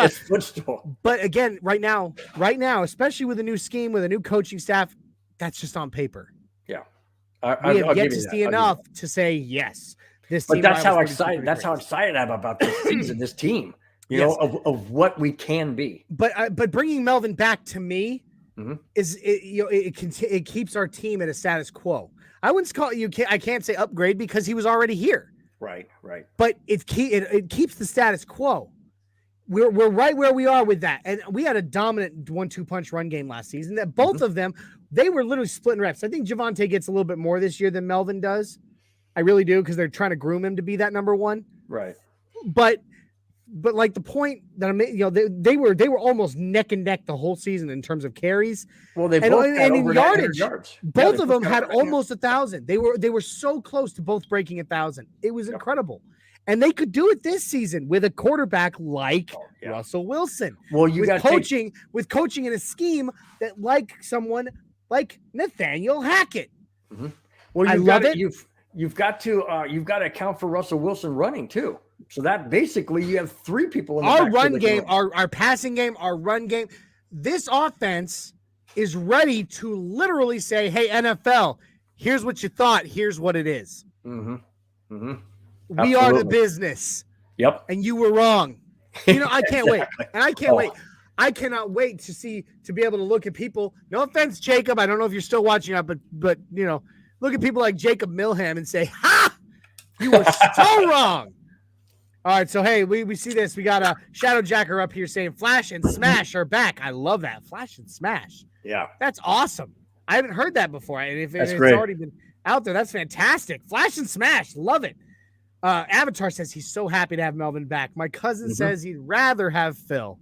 It's footstool. But again, right now, especially with a new scheme, with a new coaching staff, that's just on paper. Yeah. We have yet to see enough to say yes. This team. But that's how excited. That's how excited I am about this season, this team. Of what we can be. But bringing Melvin back to me. It keeps our team at a status quo. I wouldn't call it, I can't say upgrade because he was already here. Right. But it keeps the status quo. We're right where we are with that. And we had a dominant 1-2 punch run game last season that both of them, they were literally splitting reps. I think Javonte gets a little bit more this year than Melvin does. I really do, because they're trying to groom him to be that number one. Right. But like the point that I made, they were almost neck and neck the whole season in terms of carries. Well, they both had in over yardage. Yards. Both of them had almost 1,000. They were so close to both breaking 1,000. It was incredible, and they could do it this season with a quarterback like Russell Wilson. Well, with coaching in a scheme that like someone like Nathaniel Hackett. Well, I love it. You've got to account for Russell Wilson running too. So that basically you have three people in the our run game, our passing game, our run game. This offense is ready to literally say, "Hey, NFL, here's what you thought. Here's what it is. We are the business. Yep. And you were wrong." I can't wait. And I can't wait. I cannot wait to be able to look at people. No offense, Jacob. I don't know if you're still watching that, but look at people like Jacob Milham and say, "Ha! You were so wrong." All right, so hey, we see this. We got a Shadow Jacker up here saying Flash and Smash are back. I love that. Flash and Smash. Yeah. That's awesome. I haven't heard that before. And if it's great. already been out there, that's fantastic. Flash and Smash. Love it. Avatar says he's so happy to have Melvin back. My cousin says he'd rather have Phil.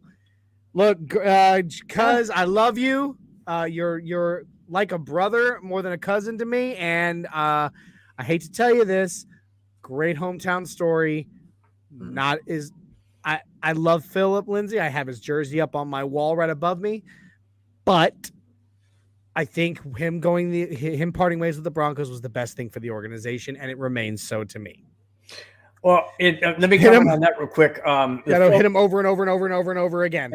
Look, cuz I love you. You're like a brother more than a cousin to me, and I hate to tell you this, great hometown story. I love Philip Lindsay. I have his jersey up on my wall right above me, but I think him parting ways with the Broncos was the best thing for the organization, and it remains so to me. Well, let me comment on that real quick. Hit him over and over and over and over and over again.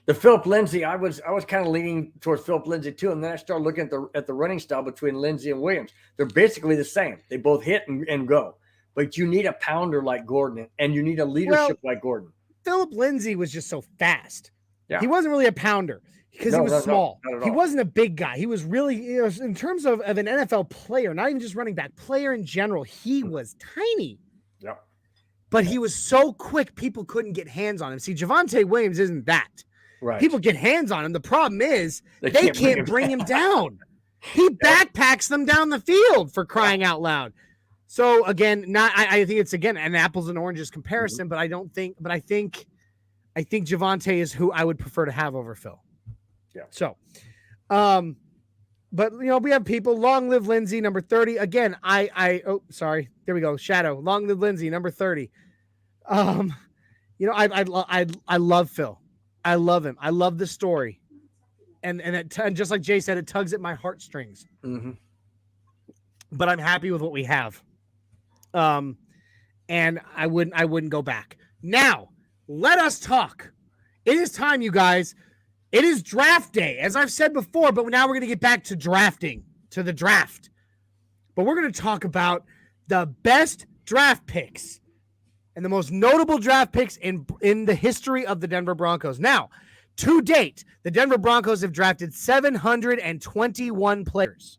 The Philip Lindsay, I was kind of leaning towards Philip Lindsay too, and then I started looking at the running style between Lindsay and Williams. They're basically the same. They both hit and go, but you need a pounder like Gordon, and you need a leadership like Gordon. Philip Lindsay was just so fast. Yeah. He wasn't really a pounder because he was small. Not at all. He wasn't a big guy. He was really, in terms of an NFL player, not even just running back, player in general, he was tiny. Yeah. But he was so quick, people couldn't get hands on him. See, Javonte Williams isn't that. Right. People get hands on him. The problem is they can't bring him down. He backpacks them down the field, for crying out loud. So again, I think it's again an apples and oranges comparison, but I think Javonte is who I would prefer to have over Phil. Yeah. So, but we have people. Long live Lindsay, number 30. Again, sorry. There we go. Shadow. Long live Lindsay, number 30. I love Phil. I love him. I love the story. And just like Jay said, it tugs at my heartstrings. Mm-hmm. But I'm happy with what we have. And I wouldn't go back. Now, let us talk. It is time, you guys. It is draft day, as I've said before, but now we're going to get back to drafting, to the draft. But we're going to talk about the best draft picks and the most notable draft picks in the history of the Denver Broncos. Now, to date, the Denver Broncos have drafted 721 players.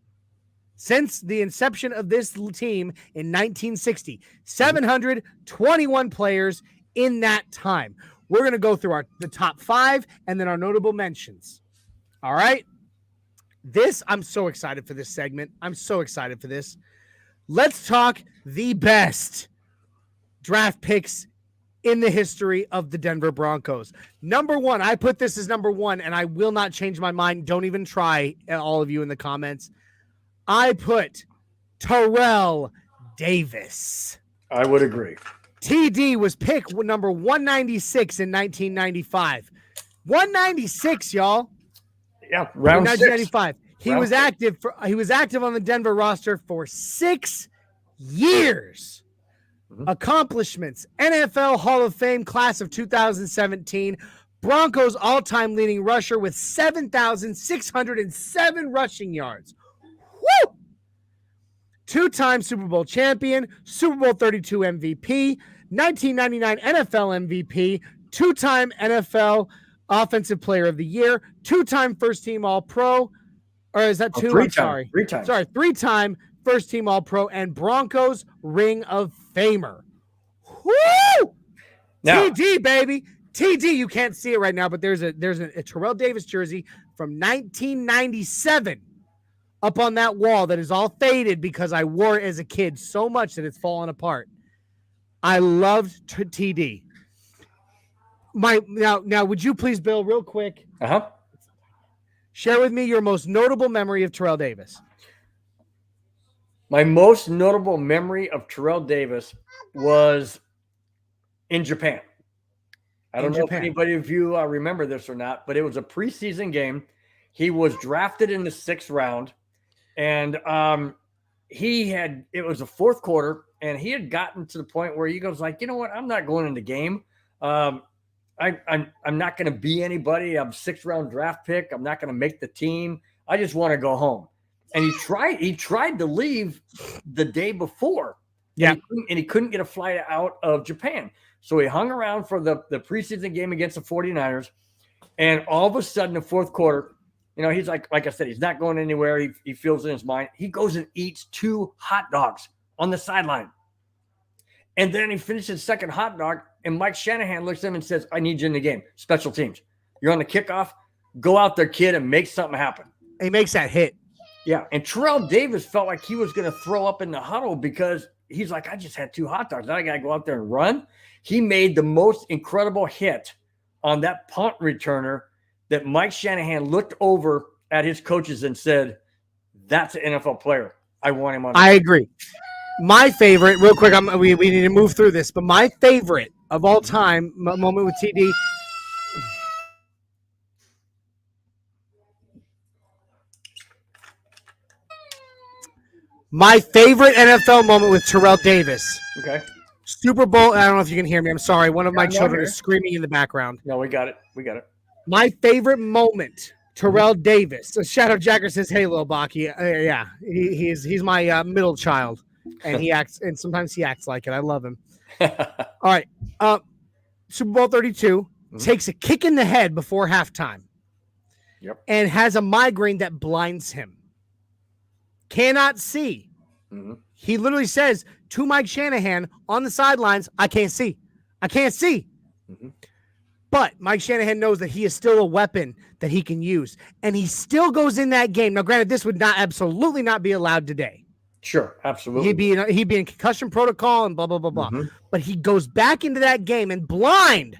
Since the inception of this team in 1960, 721 players in that time. We're going to go through the top 5 and then our notable mentions. All right? I'm so excited for this segment. I'm so excited for this. Let's talk the best draft picks in the history of the Denver Broncos. Number 1, I put this as number 1, and I will not change my mind. Don't even try, all of you in the comments. I put Terrell Davis. I would agree. TD was picked number 196 in 1995. 196, y'all. Yeah, round 1995. 6. He was active on the Denver roster for 6 years. Mm-hmm. Accomplishments: NFL Hall of Fame class of 2017. Broncos all-time leading rusher with 7,607 rushing yards. Woo! 2-time Super Bowl champion, Super Bowl 32 MVP, 1999 NFL MVP, 2-time NFL Offensive Player of the Year, 2-time first-team All-Pro, or is that 2? I'm sorry. 3 times. Sorry, 3-time first-team All-Pro and Broncos Ring of Famer. Woo! Now, TD, baby. TD, you can't see it right now, but there's a Terrell Davis jersey from 1997 up on that wall that is all faded because I wore it as a kid so much that it's fallen apart. I loved TD. Now, would you please, Bill, real quick, share with me your most notable memory of Terrell Davis? My most notable memory of Terrell Davis was in Japan. I don't know if anybody of you remember this or not, but it was a preseason game. He was drafted in the 6th round. And it was the 4th quarter, and he had gotten to the point where he goes like, you know what? I'm not going in the game. I'm not going to be anybody. I'm a 6th round draft pick. I'm not going to make the team. I just want to go home. And he tried to leave the day before. Yeah. And he couldn't get a flight out of Japan. So he hung around for the preseason game against the 49ers. And all of a sudden, the 4th quarter, he's like I said, he's not going anywhere. He feels in his mind. He goes and eats 2 hot dogs on the sideline. And then he finishes the 2nd hot dog, and Mike Shanahan looks at him and says, I need you in the game. Special teams. You're on the kickoff. Go out there, kid, and make something happen. He makes that hit. Yeah, and Terrell Davis felt like he was going to throw up in the huddle because he's like, I just had 2 hot dogs. Now I got to go out there and run. He made the most incredible hit on that punt returner that Mike Shanahan looked over at his coaches and said, that's an NFL player. I want him on. I agree. My favorite, real quick, we need to move through this, but my favorite of all time moment with TD. My favorite NFL moment with Terrell Davis. Okay. Super Bowl. I don't know if you can hear me. I'm sorry. One of my children is screaming in the background. No, we got it. We got it. My favorite moment, Terrell Davis. So Shadow Jacker says, "Hey, Lil Baki." Yeah, he's my middle child, and sometimes he acts like it. I love him. All right. Super Bowl 32 takes a kick in the head before halftime. Yep. And has a migraine that blinds him. Cannot see. He literally says to Mike Shanahan on the sidelines, I can't see. I can't see. But Mike Shanahan knows that he is still a weapon that he can use. And he still goes in that game. Now, granted, this would absolutely not be allowed today. Sure, absolutely. He'd be in concussion protocol and blah, blah, blah, blah. But he goes back into that game and blind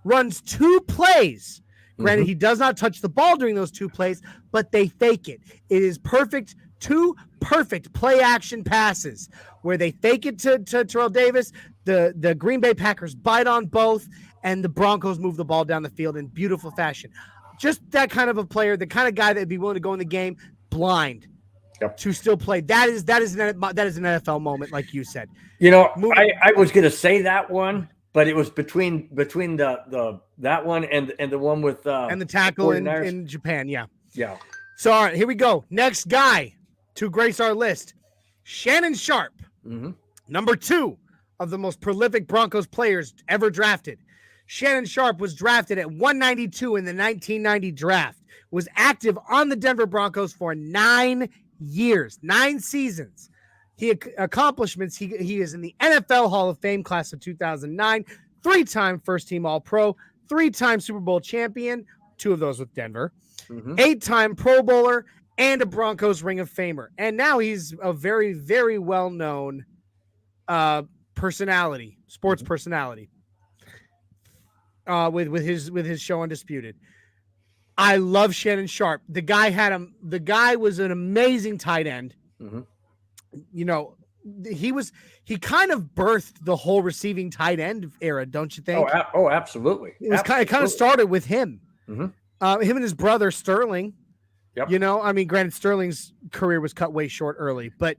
runs 2 plays. Granted, he does not touch the ball during those 2 plays, but they fake it. It is perfect. 2 perfect play action passes where they fake it to Terrell Davis. The Green Bay Packers bite on both, and the Broncos move the ball down the field in beautiful fashion. Just that kind of a player, the kind of guy that would be willing to go in the game blind to still play. That is an NFL moment, like you said. You know, I was going to say that one, but it was between the that one and the one with and the tackle in Japan. Yeah. So all right, here we go. Next guy to grace our list, Shannon Sharp, number 2 of the most prolific Broncos players ever drafted. Shannon Sharp was drafted at 192 in the 1990 draft, was active on the Denver Broncos for 9 years, 9 seasons. Accomplishments, he is in the NFL Hall of Fame class of 2009, 3-time first-team All-Pro, 3-time Super Bowl champion, 2 of those with Denver, 8-time Pro Bowler, and a Broncos Ring of Famer. And now he's a very, very well-known personality, sports personality, with his show Undisputed. I love Shannon Sharp. The guy was an amazing tight end. You know, he kind of birthed the whole receiving tight end era, don't you think? Oh, absolutely. It kind of started with him. Him and his brother Sterling. Yep. You know, I mean, granted, Sterling's career was cut way short early, but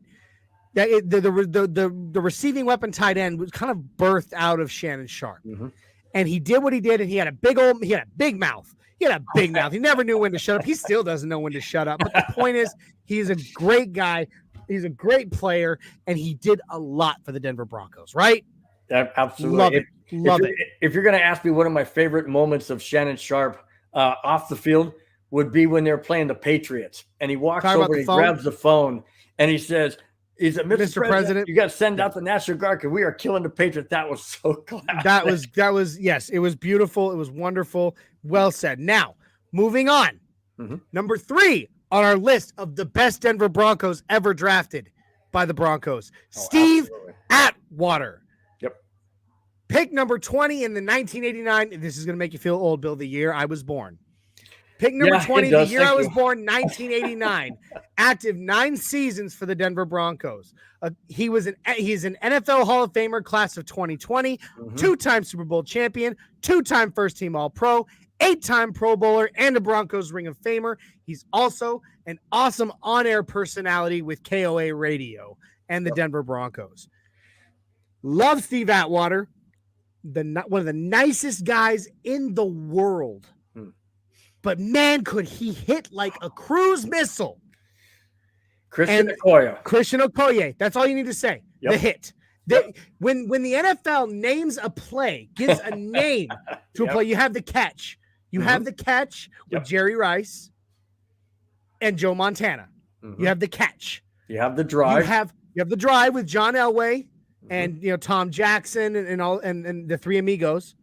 the receiving weapon tight end was kind of birthed out of Shannon Sharp. And he did what he did, and he had a big mouth. He had a big mouth. He never knew when to shut up. He still doesn't know when to shut up. But the point is, he's a great guy. He's a great player, and he did a lot for the Denver Broncos, right? Absolutely. Love it. If you're going to ask me one of my favorite moments of Shannon Sharp off the field would be when they're playing the Patriots, and he walks over and he grabs the phone, and he says, Mr. President, you got to send out the National Guard because we are killing the Patriots. That was so classic. That was yes, it was beautiful. It was wonderful. Well said. Now, moving on. Number 3 on our list of the best Denver Broncos ever drafted by the Broncos, Steve Atwater. Yep. Pick number 20 in the 1989. This is going to make you feel old, Bill, the year I was born. Pick number 20, the year I was born, 1989. Active 9 seasons for the Denver Broncos. He's an NFL Hall of Famer, class of 2020, 2-time Super Bowl champion, 2-time first-team All-Pro, 8-time Pro Bowler, and a Broncos Ring of Famer. He's also an awesome on-air personality with KOA Radio and the Denver Broncos. Love Steve Atwater, one of the nicest guys in the world. But man, could he hit like a cruise missile. Christian Okoye. That's all you need to say. Yep. The hit. When the NFL names a play, gives a name to a play, you have the catch. You have the catch with Jerry Rice and Joe Montana. You have the catch. You have the drive. You have the drive with John Elway and Tom Jackson and the Three Amigos.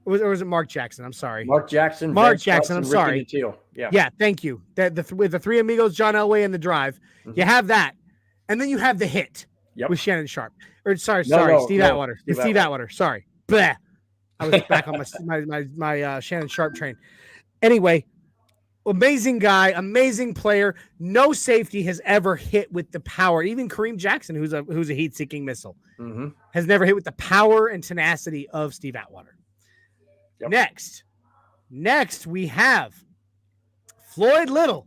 Or was it Mark Jackson? I'm sorry. Mark Jackson. I'm sorry. Yeah. Thank you. With the Three Amigos, John Elway, and the drive, you have that, and then you have the hit with Shannon Sharp. Steve Atwater. Steve Atwater. Sorry. Bleh. I was back on my Shannon Sharp train. Anyway, amazing guy, amazing player. No safety has ever hit with the power. Even Kareem Jackson, who's a heat-seeking missile, has never hit with the power and tenacity of Steve Atwater. Yep. Next, we have Floyd Little.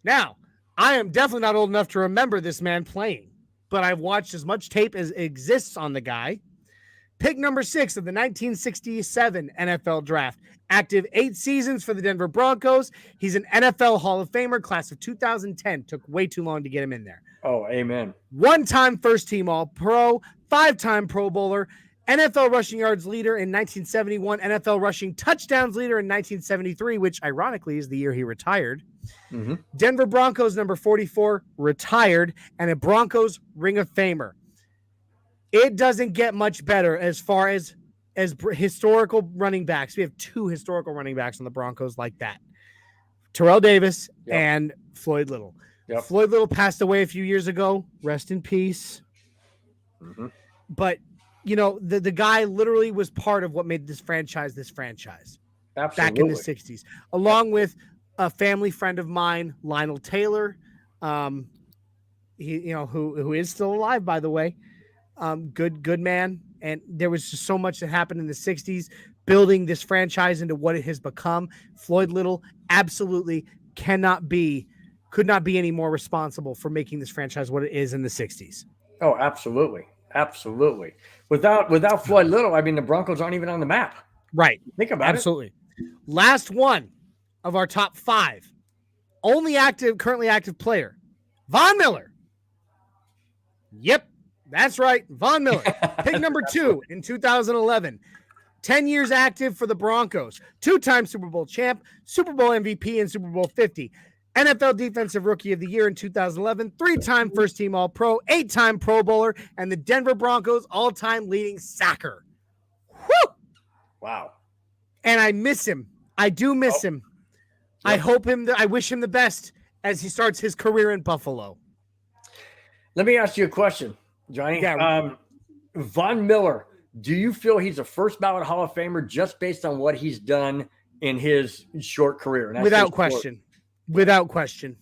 Now, I am definitely not old enough to remember this man playing, but I've watched as much tape as exists on the guy. Pick number 6 of the 1967 NFL Draft. Active 8 seasons for the Denver Broncos. He's an NFL Hall of Famer, class of 2010. Took way too long to get him in there. Oh, amen. 1-time first-team All-Pro, 5-time Pro Bowler, NFL rushing yards leader in 1971, NFL rushing touchdowns leader in 1973, which ironically is the year he retired. Denver Broncos number 44, retired, and a Broncos Ring of Famer. It doesn't get much better as far as historical running backs. We have 2 historical running backs on the Broncos like that. Terrell Davis and Floyd Little. Yep. Floyd Little passed away a few years ago. Rest in peace. But, you know, the guy literally was part of what made this franchise. Absolutely. Back in the 60s. Along with a family friend of mine, Lionel Taylor, who is still alive, by the way. Good man. And there was just so much that happened in the 60s, building this franchise into what it has become. Floyd Little absolutely could not be any more responsible for making this franchise what it is in the 60s. Oh, absolutely. Absolutely. Without Floyd Little, I mean, the Broncos aren't even on the map. Right. Think about it. Absolutely. Last one of our top 5. Currently active player, Von Miller. Yep. That's right. Von Miller. Pick number 2 in 2011. 10 years active for the Broncos. 2-time Super Bowl champ, Super Bowl MVP, and Super Bowl 50. NFL Defensive Rookie of the Year in 2011. 3-time first-team All-Pro. 8-time Pro Bowler. And the Denver Broncos all-time leading sacker. Woo! Wow. And I miss him. I do miss him. Yep. I wish him the best as he starts his career in Buffalo. Let me ask you a question, Johnny. Yeah. Von Miller, do you feel he's a first ballot Hall of Famer just based on what he's done in his short career? And without question. Without question.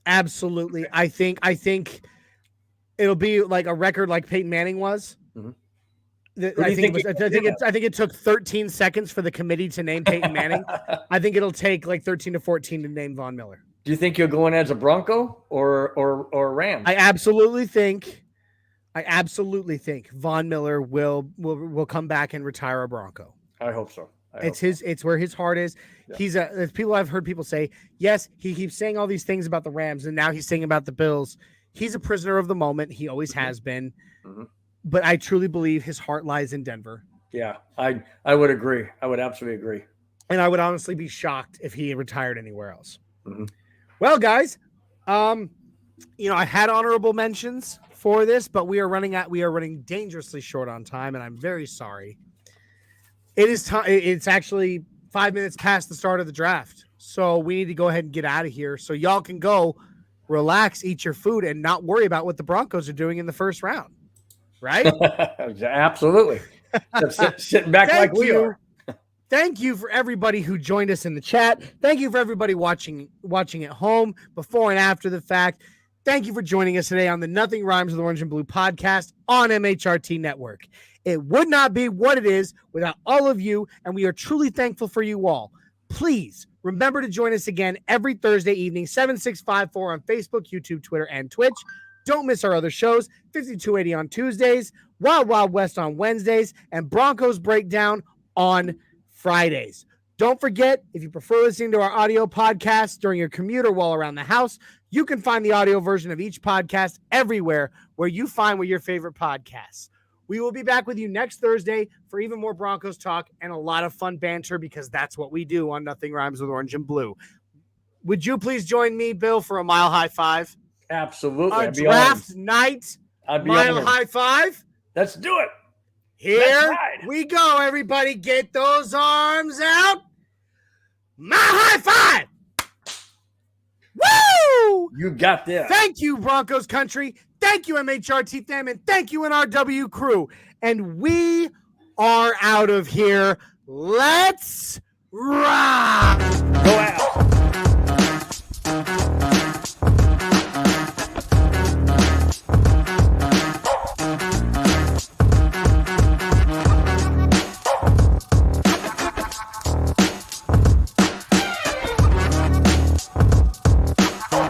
Absolutely. I think it'll be like a record like Peyton Manning was. I think it took 13 seconds for the committee to name Peyton Manning. I think it'll take like 13 to 14 to name Von Miller. Do you think he'll go in as a Bronco or Ram? I absolutely think Von Miller will come back and retire a Bronco. I hope so. It's where his heart is. Yeah. I've heard people say, yes, he keeps saying all these things about the Rams and now he's saying about the Bills. He's a prisoner of the moment. He always has been. But I truly believe his heart lies in Denver. Yeah, I would agree. I would absolutely agree. And I would honestly be shocked if he retired anywhere else. Well, guys, I had honorable mentions for this, but we are running dangerously short on time, and I'm very sorry. It is time. It's actually 5 minutes past the start of the draft, so we need to go ahead and get out of here so y'all can go relax, eat your food, and not worry about what the Broncos are doing in the first round. Right? Absolutely. Sitting back like we are. Thank you for everybody who joined us in the chat. Thank you for everybody watching at home, before and after the fact. Thank you for joining us today on the Nothing Rhymes with Orange and Blue podcast on MHRT Network. It would not be what it is without all of you, and we are truly thankful for you all. Please remember to join us again every Thursday evening, 7654 on Facebook, YouTube, Twitter, and Twitch. Don't miss our other shows, 5280 on Tuesdays, Wild Wild West on Wednesdays, and Broncos Breakdown on Fridays. Don't forget, if you prefer listening to our audio podcast during your commute or while around the house, you can find the audio version of each podcast everywhere where you find your favorite podcasts. We will be back with you next Thursday for even more Broncos talk and a lot of fun banter, because that's what we do on Nothing Rhymes with Orange and Blue. Would you please join me, Bill, for a mile high five? Absolutely. A draft night, mile high five. Let's do it. Here we go, everybody. Get those arms out. Mile high five. Woo! You got this. Thank you, Broncos country. Thank you, MHRT fam, and thank you, NRW crew. And we are out of here. Let's rock. Go out.